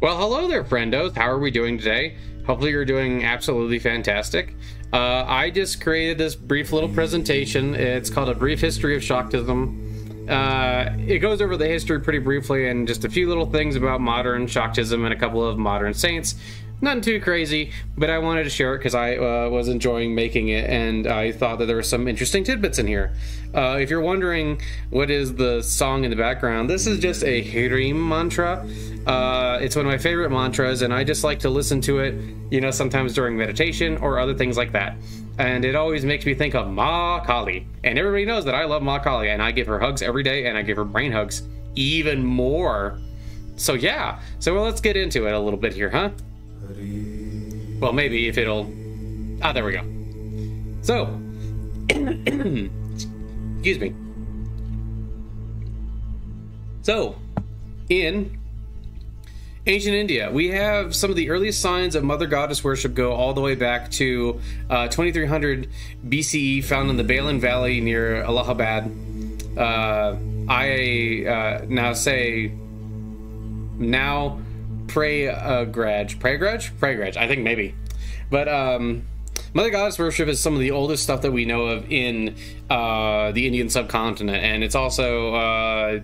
Well, hello there, friendos. How are we doing today? Hopefully you're doing absolutely fantastic. I just created this brief little presentation. It's called A Brief History of Shaktism. It goes over the history pretty briefly and just a few little things about modern Shaktism and a couple of modern saints. Nothing too crazy, but I wanted to share it because I was enjoying making it, and I thought that there were some interesting tidbits in here. If you're wondering what is the song in the background, this is just a Hirim mantra. It's one of my favorite mantras, and I just like to listen to it, you know, sometimes during meditation or other things like that. And it always makes me think of Ma Kali. And everybody knows that I love Ma Kali, and I give her hugs every day, and I give her brain hugs even more. So yeah, so let's get into it a little bit here, huh? Well, maybe if it'll... Ah, there we go. So, excuse me. So, in ancient India, we have some of the earliest signs of Mother Goddess worship go all the way back to 2300 BCE, found in the Balin Valley near Allahabad. Prayagraj, I think maybe. But Mother Goddess worship is some of the oldest stuff that we know of in the Indian subcontinent, and it's also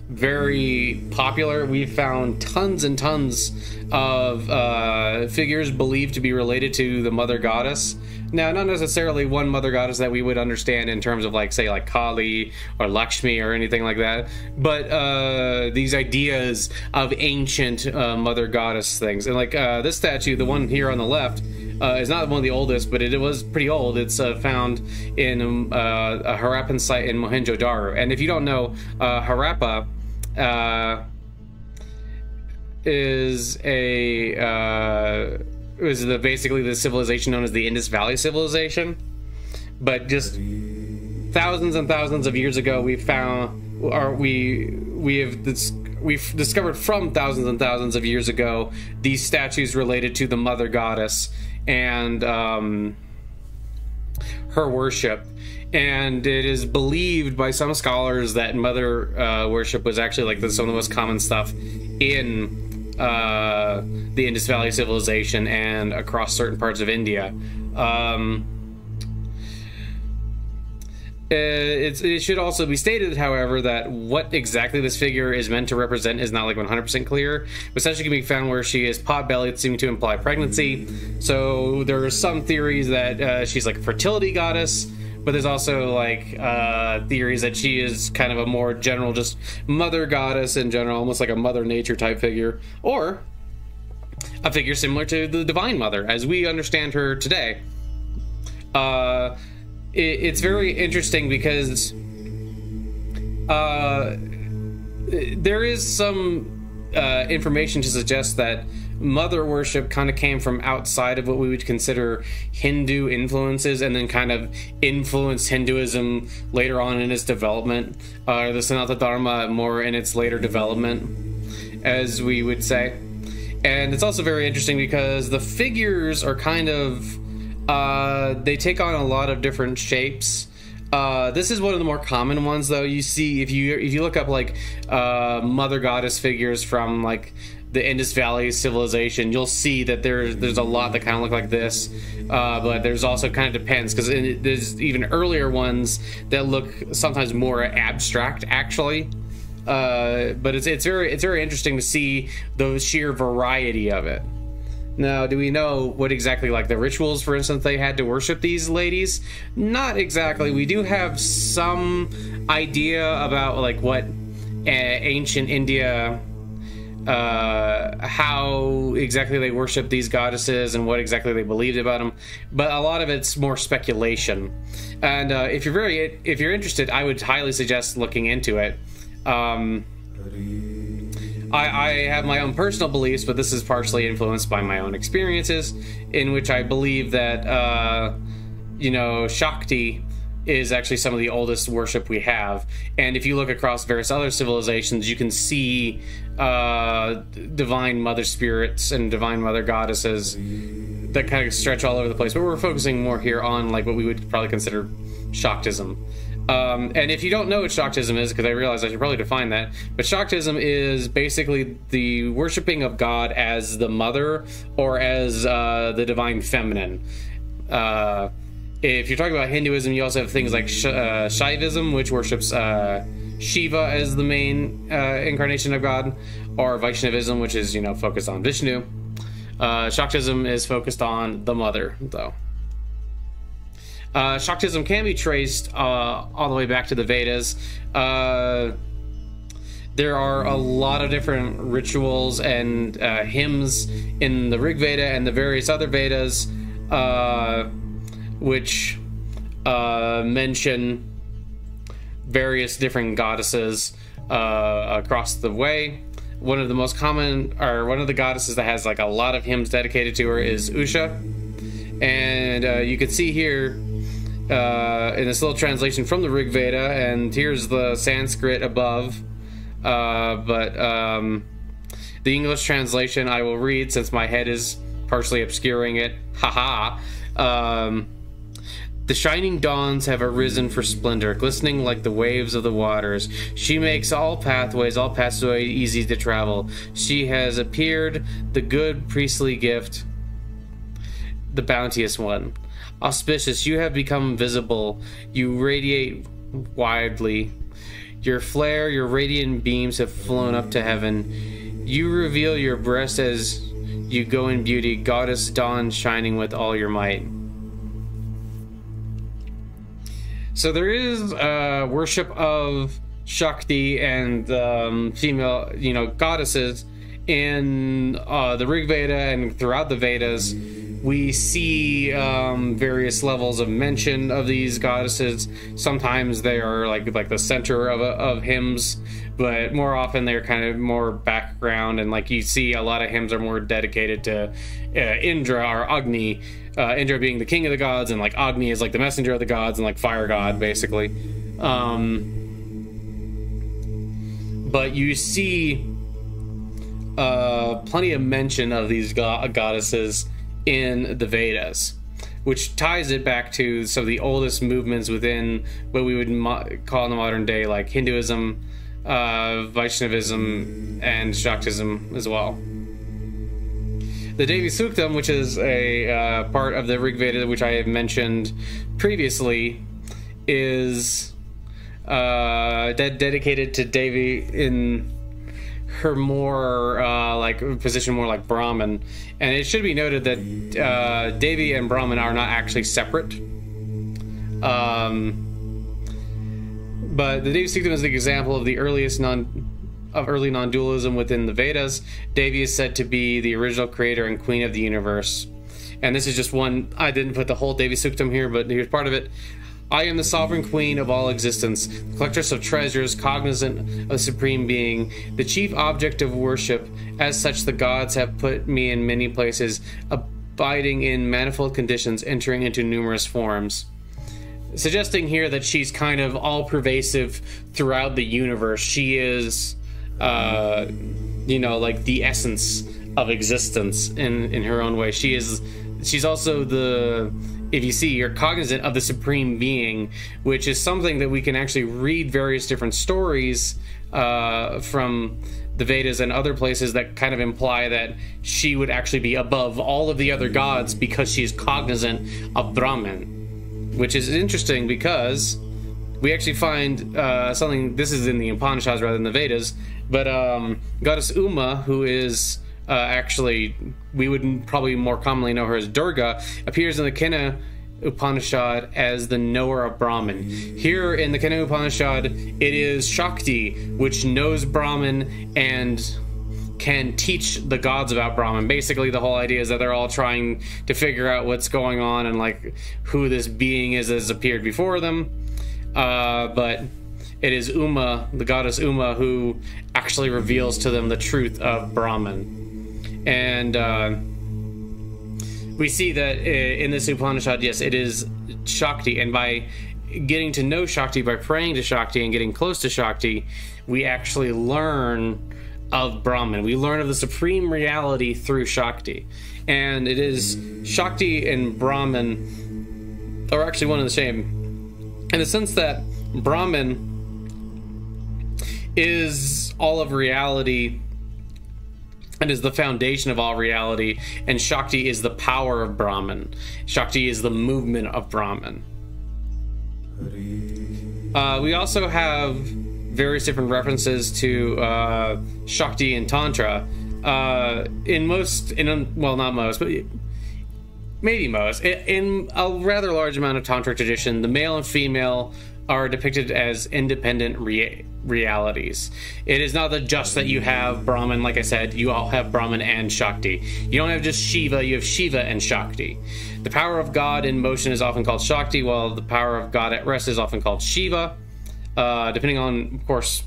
very popular. We've found tons and tons of figures believed to be related to the Mother Goddess. Now, not necessarily one Mother Goddess that we would understand in terms of, like, say, like Kali or Lakshmi or anything like that, but these ideas of ancient Mother Goddess things. And like this statue, the one here on the left, is not one of the oldest, but it was pretty old. It's found in a Harappan site in Mohenjo-Daro. And if you don't know, Harappa is basically the civilization known as the Indus Valley civilization. But just thousands and thousands of years ago, we've discovered from thousands and thousands of years ago these statues related to the Mother Goddess and her worship. And it is believed by some scholars that Mother worship was actually like some of the most common stuff in the Indus Valley civilization and across certain parts of India. It should also be stated, however, that what exactly this figure is meant to represent is not like 100% clear. Essentially, can be found where she is pot-bellied, seeming to imply pregnancy. So there are some theories that she's like a fertility goddess, but there's also like theories that she is kind of a more general, just Mother Goddess in general, almost like a Mother Nature type figure, or a figure similar to the Divine Mother as we understand her today. It's very interesting because there is some information to suggest that Mother worship kind of came from outside of what we would consider Hindu influences, and then kind of influenced Hinduism later on in its development, the Sanatana Dharma more in its later development, as we would say. And it's also very interesting because the figures are kind of they take on a lot of different shapes. This is one of the more common ones, though. You see, if you look up like Mother Goddess figures from like the Indus Valley civilization, you'll see that there's a lot that kind of look like this, but there's also kind of depends, because there's even earlier ones that look sometimes more abstract, actually. But it's very interesting to see the sheer variety of it. Now, do we know what exactly, like, the rituals, for instance, they had to worship these ladies? Not exactly. We do have some idea about, like, what ancient India, how exactly they worship these goddesses and what exactly they believed about them, but a lot of it's more speculation. And if you're interested, I would highly suggest looking into it. I have my own personal beliefs, but this is partially influenced by my own experiences, in which I believe that, you know, Shakti is actually some of the oldest worship we have. And if you look across various other civilizations, you can see divine mother spirits and divine mother goddesses that kind of stretch all over the place. But we're focusing more here on like what we would probably consider Shaktism. And if you don't know what Shaktism is, because I realize I should probably define that, but Shaktism is basically the worshipping of God as the mother or as the divine feminine. If you're talking about Hinduism, you also have things like Shaivism, which worships Shiva as the main incarnation of God, or Vaishnavism, which is, focused on Vishnu. Shaktism is focused on the mother, though. Shaktism can be traced all the way back to the Vedas. There are a lot of different rituals and hymns in the Rig Veda and the various other Vedas, which mention various different goddesses across the way. One of the most common, or one of the goddesses that has like a lot of hymns dedicated to her, is Usha. And you can see here in this little translation from the Rig Veda, and here's the Sanskrit above, but the English translation I will read since my head is partially obscuring it. Haha. The shining dawns have arisen for splendor, glistening like the waves of the waters. She makes all pathways easy to travel. She has appeared, the good priestly gift, the bounteous one. Auspicious, you have become visible. You radiate widely. Your flare, your radiant beams have flown up to heaven. You reveal your breast as you go in beauty, goddess dawn shining with all your might. So there is worship of Shakti and female, goddesses in the Rig Veda and throughout the Vedas. We see various levels of mention of these goddesses. Sometimes they are like the center of hymns, but more often they're kind of more background, and like you see a lot of hymns are more dedicated to Indra or Agni. Indra being the king of the gods, and like Agni is like the messenger of the gods and like fire god, basically. But you see plenty of mention of these goddesses in the Vedas, which ties it back to some of the oldest movements within what we would call in the modern day like Hinduism, Vaishnavism, and Shaktism as well. The Devi Suktam, which is a part of the Rig Veda, which I have mentioned previously, is dedicated to Devi in her more position more like Brahman. And it should be noted that Devi and Brahman are not actually separate. But the Devi Suktam is the example of the earliest early non-dualism within the Vedas. Devi is said to be the original creator and queen of the universe. And this is just one. I didn't put the whole Devi Suktam here, but here's part of it. I am the sovereign queen of all existence, collectress of treasures, cognizant of the supreme being, the chief object of worship. As such, the gods have put me in many places, abiding in manifold conditions, entering into numerous forms. Suggesting here that she's kind of all-pervasive throughout the universe. She is like the essence of existence in her own way. She's also if you see, you're cognizant of the supreme being, which is something that we can actually read various different stories from the Vedas and other places that kind of imply that she would actually be above all of the other gods because she is cognizant of Brahman, which is interesting because we actually find something. This is in the Upanishads rather than the Vedas, but goddess Uma, who is actually, we would probably more commonly know her as Durga, appears in the Catte Upanishad as the knower of Brahman. Here in the Catte Upanishad, it is Shakti which knows Brahman and can teach the gods about Brahman. Basically, the whole idea is that they're all trying to figure out what's going on and like who this being is that has appeared before them. But it is Uma, the goddess Uma, who actually reveals to them the truth of Brahman. And we see that in this Upanishad, yes, it is Shakti. And by getting to know Shakti, by praying to Shakti and getting close to Shakti, we actually learn of Brahman. We learn of the supreme reality through Shakti. And it is Shakti and Brahman are actually one and the same, in the sense that Brahman is all of reality and is the foundation of all reality, and Shakti is the power of Brahman. Shakti is the movement of Brahman. We also have various different references to Shakti in Tantra. Well, not most, but maybe most. In a rather large amount of Tantra tradition, the male and female are depicted as independent realities. It is not just that you have Brahman. Like I said, you all have Brahman and Shakti. You don't have just Shiva, you have Shiva and Shakti. The power of God in motion is often called Shakti, while the power of God at rest is often called Shiva, depending on, of course,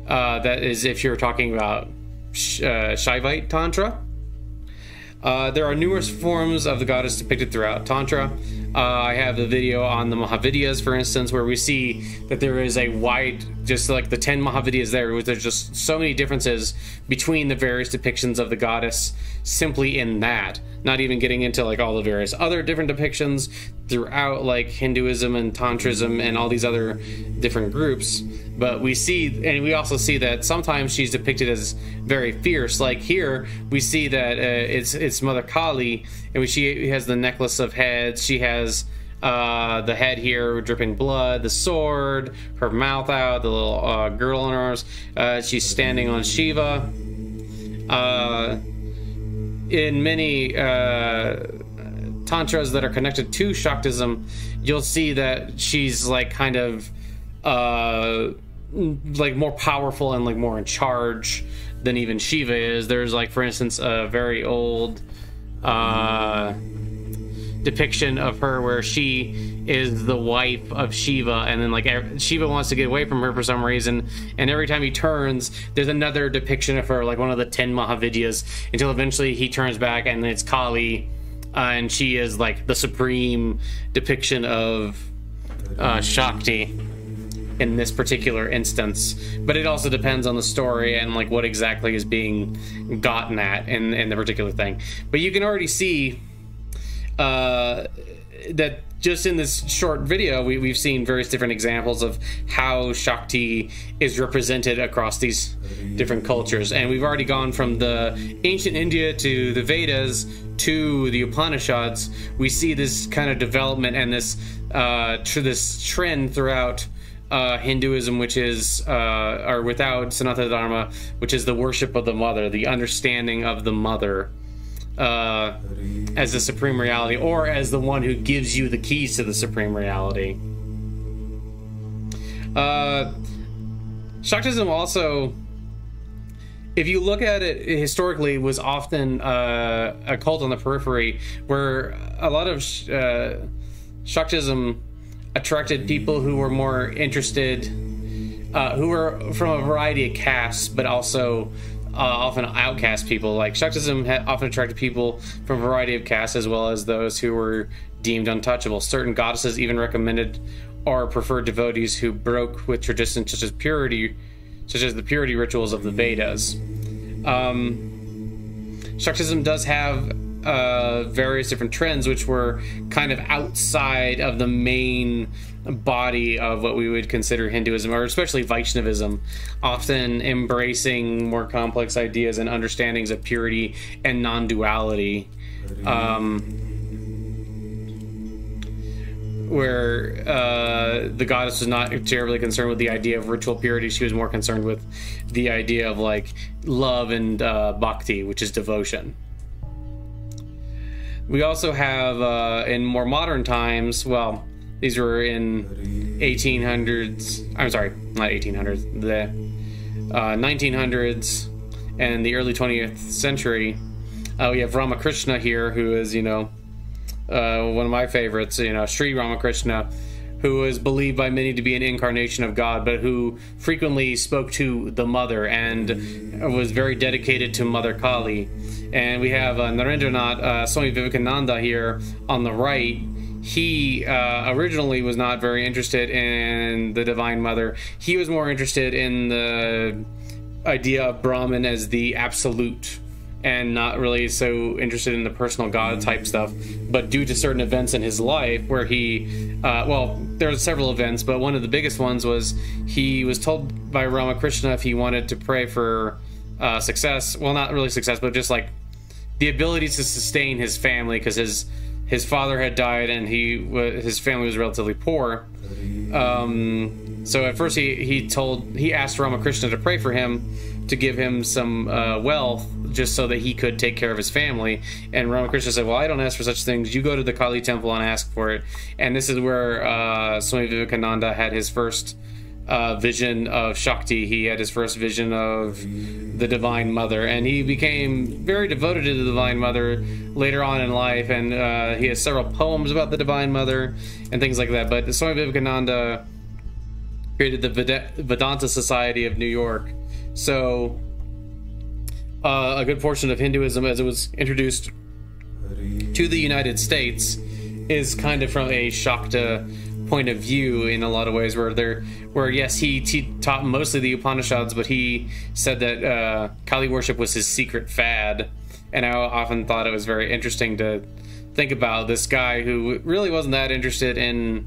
that is if you're talking about Shaivite Tantra. There are numerous forms of the goddess depicted throughout Tantra. I have a video on the Mahavidyas, for instance, where we see that there is a wide, just like the 10 Mahavidyas there, there's just so many differences between the various depictions of the goddess simply in that. Not even getting into like all the various other different depictions throughout like Hinduism and Tantrism and all these other different groups. But we see, and we also see that sometimes she's depicted as very fierce. Like here, we see that it's Mother Kali, and she has the necklace of heads. She has the head here dripping blood, the sword, her mouth out, the little girdle on her arms. She's standing on Shiva. In many tantras that are connected to Shaktism, you'll see that she's like kind of like more powerful and like more in charge than even Shiva is. There's like, for instance, a very old depiction of her where she is the wife of Shiva, and then like Shiva wants to get away from her for some reason, and every time he turns there's another depiction of her, like one of the 10 Mahavidyas, until eventually he turns back and it's Kali, and she is like the supreme depiction of Shakti in this particular instance. But it also depends on the story and like what exactly is being gotten at in the particular thing. But you can already see that just in this short video, we've seen various different examples of how Shakti is represented across these different cultures. And we've already gone from the ancient India to the Vedas to the Upanishads. We see this kind of development and this trend throughout Hinduism, which is, or without Sanatana Dharma, which is the worship of the mother, the understanding of the mother as the supreme reality, or as the one who gives you the keys to the supreme reality. Shaktism also, if you look at it historically, was often a cult on the periphery, where a lot of Shaktism attracted people who were more interested, who were from a variety of castes, but also often outcast people. Like Shaktism often attracted people from a variety of castes, as well as those who were deemed untouchable. Certain goddesses even recommended or preferred devotees who broke with traditions such as the purity rituals of the Vedas. Shaktism does have various different trends which were kind of outside of the main body of what we would consider Hinduism, or especially Vaishnavism, often embracing more complex ideas and understandings of purity and non-duality, where the goddess was not terribly concerned with the idea of ritual purity. She was more concerned with the idea of like love and bhakti, which is devotion. We also have in more modern times, well, these were in 1800s, I'm sorry, not 1800s, the 1900s and the early 20th century. We have Ramakrishna here, who is, you know, one of my favorites, you know, Sri Ramakrishna, who is believed by many to be an incarnation of God, but who frequently spoke to the mother and was very dedicated to Mother Kali. And we have Narendranath, Swami Vivekananda here on the right. He originally was not very interested in the Divine Mother. He was more interested in the idea of Brahman as the absolute and not really so interested in the personal God type stuff. But due to certain events in his life where he, well, there were several events, but one of the biggest ones was he was told by Ramakrishna if he wanted to pray for success, well, not really success, but just like the ability to sustain his family, because his father had died and his family was relatively poor. So at first he asked Ramakrishna to pray for him, to give him some wealth, just so that he could take care of his family. And Ramakrishna said, well, I don't ask for such things. You go to the Kali temple and ask for it. And this is where Swami Vivekananda had his first vision of Shakti. He had his first vision of the Divine Mother, and he became very devoted to the Divine Mother later on in life, and he has several poems about the Divine Mother and things like that. But Swami Vivekananda created the Vedanta Society of New York. So a good portion of Hinduism, as it was introduced to the United States, is kind of from a Shakta point of view in a lot of ways, where yes, he taught mostly the Upanishads, but he said that Kali worship was his secret fad. And I often thought it was very interesting to think about this guy who really wasn't that interested in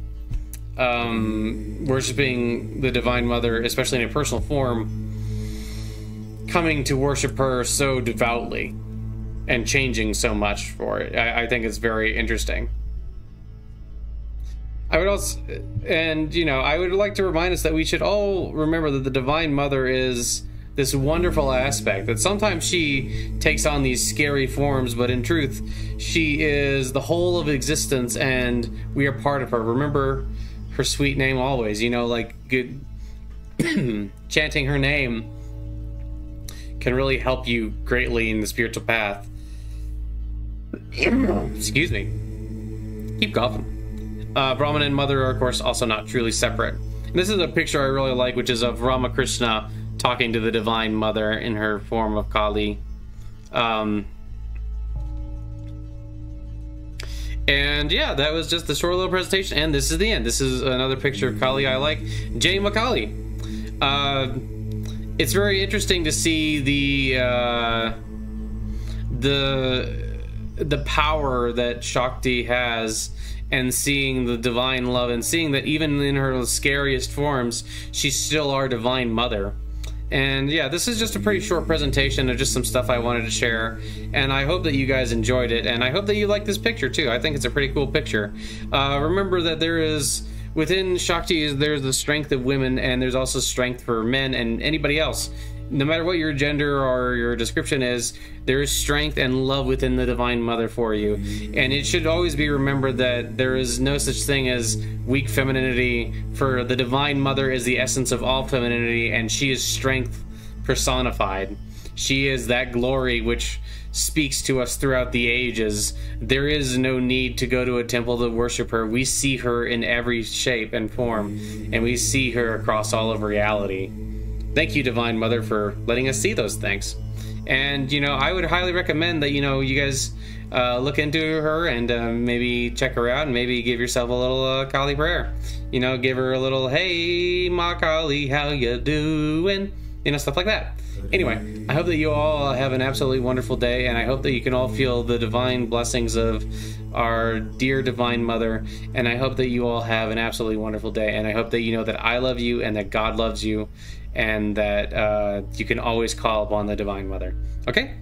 worshiping the Divine Mother, especially in a personal form, coming to worship her so devoutly and changing so much for it. I think it's very interesting. I would also, and I would like to remind us that we should all remember that the Divine Mother is this wonderful aspect, that sometimes she takes on these scary forms, but in truth, she is the whole of existence and we are part of her. Remember her sweet name always, like good chanting her name can really help you greatly in the spiritual path. Excuse me. Keep coughing. Brahman and Mother are, of course, also not truly separate. And this is a picture I really like, which is of Ramakrishna talking to the Divine Mother in her form of Kali. And yeah, that was just the short little presentation, and this is the end. This is another picture of Kali I like. Jai Makali. It's very interesting to see the power that Shakti has, and seeing the divine love, and seeing that even in her scariest forms, she's still our Divine Mother. And yeah, this is just a pretty short presentation of just some stuff I wanted to share, and I hope that you guys enjoyed it, and I hope that you like this picture too. I think it's a pretty cool picture. Remember that there is, within Shakti, there's the strength of women, and there's also strength for men and anybody else. No matter what your gender or your description is, there is strength and love within the Divine Mother for you. And it should always be remembered that there is no such thing as weak femininity, for the Divine Mother is the essence of all femininity, and she is strength personified. She is that glory which speaks to us throughout the ages. There is no need to go to a temple to worship her. We see her in every shape and form, and we see her across all of reality. Thank you, Divine Mother, for letting us see those things. And, I would highly recommend that, you guys look into her and maybe check her out, and maybe give yourself a little Kali prayer. Give her a little, hey, Ma Kali, how you doing? Stuff like that. Anyway, I hope that you all have an absolutely wonderful day, and I hope that you can all feel the divine blessings of our dear Divine Mother, and I hope that you all have an absolutely wonderful day, and I hope that you know that I love you, and that God loves you, and that you can always call upon the Divine Mother. Okay?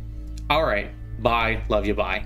All right. Bye. Love you. Bye.